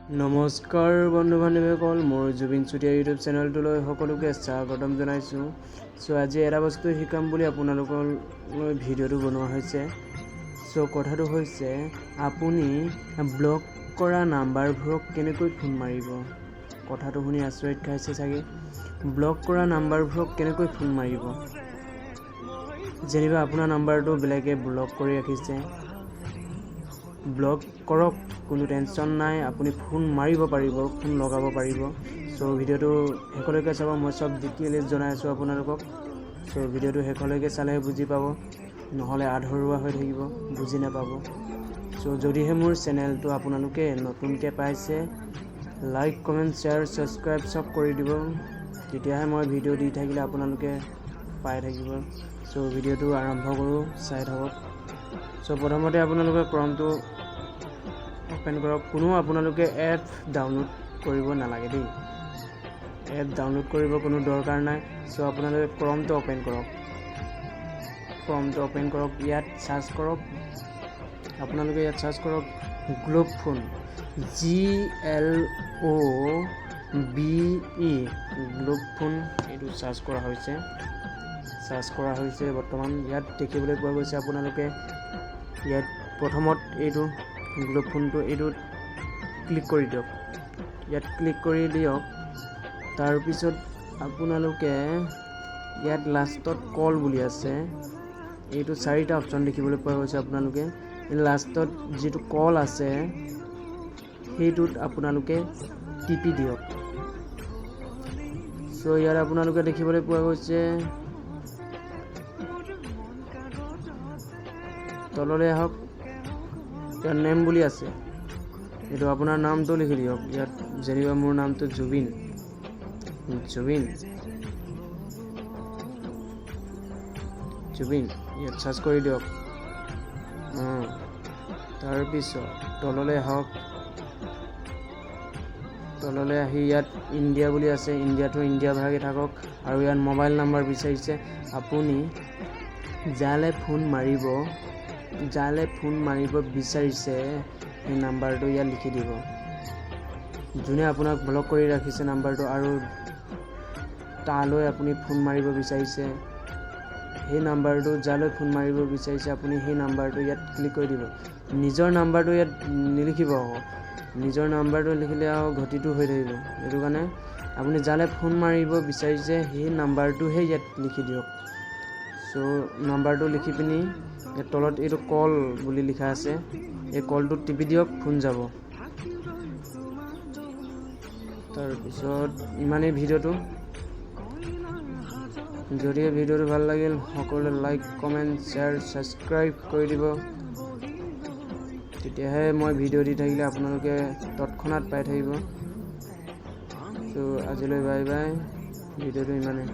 নমস্কাৰ বন্ধু বান্ধৱীসকল, মোৰ জুবিন চুতীয়া ইউটিউব চেনেলটোলৈ সকলোকে স্বাগতম জনাইছোঁ। আজি এটা বস্তু শিকাম বুলি আপোনালোকলৈ ভিডিঅ'টো বনোৱা হৈছে। কথাটো হৈছে আপুনি ব্লক কৰা নাম্বাৰবোৰক কেনেকৈ ফোন মাৰিব। কথাটো শুনি আচৰিত খাইছে চাগে। ব্লক কৰা নাম্বাৰবোৰক কেনেকৈ ফোন মাৰিব। যেনিবা আপোনাৰ নাম্বাৰটো বেলেগে ব্লক কৰি ৰাখিছে, ব্লক কৰক, কোনো টেনশ্যন নাই, আপুনি ফোন মাৰিব পাৰিব, ফোন লগাব পাৰিব। ভিডিঅ'টো শেষলৈকে চাব, মই চব ডিটেইলছ জনাই আছোঁ আপোনালোকক। ভিডিঅ'টো শেষলৈকে চালেহে বুজি পাব, নহ'লে আধৰুৱা হৈ থাকিব, বুজি নাপাব। যদিহে মোৰ চেনেলটো আপোনালোকে নতুনকৈ পাইছে, লাইক কমেণ্ট শ্বেয়াৰ ছাবস্ক্ৰাইব চব কৰি দিব, তেতিয়াহে মই ভিডিঅ' দি থাকিলে আপোনালোকে পাই থাকিব। ভিডিঅ'টো আৰম্ভ কৰোঁ, চাই থাকক। প্ৰথমতে আপোনালোকে ক্ৰমটো অ'পেন কৰক। কোনো আপোনালোকে এপ ডাউনলোড কৰিব নালাগে দেই, এপ ডাউনলোড কৰিব কোনো দৰকাৰ নাই। আপোনালোকে ক্ৰমটো অ'পেন কৰক, ইয়াত চাৰ্চ কৰক, আপোনালোকে ইয়াত চাৰ্চ কৰক globe phone, GLOBE, globe phone. এইটো চাৰ্চ কৰা হৈছে বৰ্তমান। ইয়াত দেখিবলৈ পোৱা গৈছে আপোনালোকে ইয়াত প্ৰথমত এইটো গ্লোব ফোনটো, এইটোত ক্লিক কৰি দিয়ক। ইয়াত ক্লিক কৰি দিয়ক। তাৰপিছত আপোনালোকে ইয়াত লাষ্টত কল বুলি আছে, এইটো 4টা অপশ্যন দেখিবলৈ পোৱা গৈছে। আপোনালোকে লাষ্টত যিটো কল আছে সেইটোত আপোনালোকে টিপি দিয়ক। ইয়াত আপোনালোকে দেখিবলৈ পোৱা গৈছে, তললৈ আহক, ইয়াত নেম বুলি আছে, এইটো আপোনাৰ নামটো লিখি দিয়ক। ইয়াত যেনিবা মোৰ নামটো জুবিন, ইয়াত চাৰ্চ কৰি দিয়ক। তাৰপিছত তললৈ আহক, তললৈ আহি ইয়াত ইণ্ডিয়া বুলি আছে, ইণ্ডিয়াটো ইণ্ডিয়া ভাগে থাকক। আৰু ইয়াত মোবাইল নাম্বাৰ বিচাৰিছে, আপুনি যালে ফোন মাৰিব বিচাৰিছে সেই নাম্বাৰটো ইয়াত লিখি দিব। যোনে আপোনাক ব্লক কৰি ৰাখিছে নাম্বাৰটো, আৰু তালৈ আপুনি ফোন মাৰিব বিচাৰিছে, সেই নাম্বাৰটো যালৈ ফোন মাৰিব বিচাৰিছে আপুনি সেই নাম্বাৰটো ইয়াত ক্লিক কৰি দিব। নিজৰ নাম্বাৰটো ইয়াত নিলিখিব, নিজৰ নাম্বাৰটো লিখিলে আৰু ঘটিটো হৈ থাকিব। সেইটো কাৰণে আপুনি যালৈ ফোন মাৰিব বিচাৰিছে সেই নাম্বাৰটোহে ইয়াত লিখি দিয়ক। নাম্বাৰটো লিখি পিনি ইয়াত তলত এইটো কল বুলি লিখা আছে, এই কলটোত টিপি দিয়ক, ফোন যাব। তাৰপিছত ইমানেই ভিডিঅ'টো। যদিহে ভিডিঅ'টো ভাল লাগিল, সকলোৱে লাইক কমেণ্ট শ্বেয়াৰ ছাবস্ক্ৰাইব কৰি দিব, তেতিয়াহে মই ভিডিঅ' দি থাকিলে আপোনালোকে তৎক্ষণাত পাই থাকিব। আজিলৈ বাই বাই, ভিডিঅ'টো ইমানেই।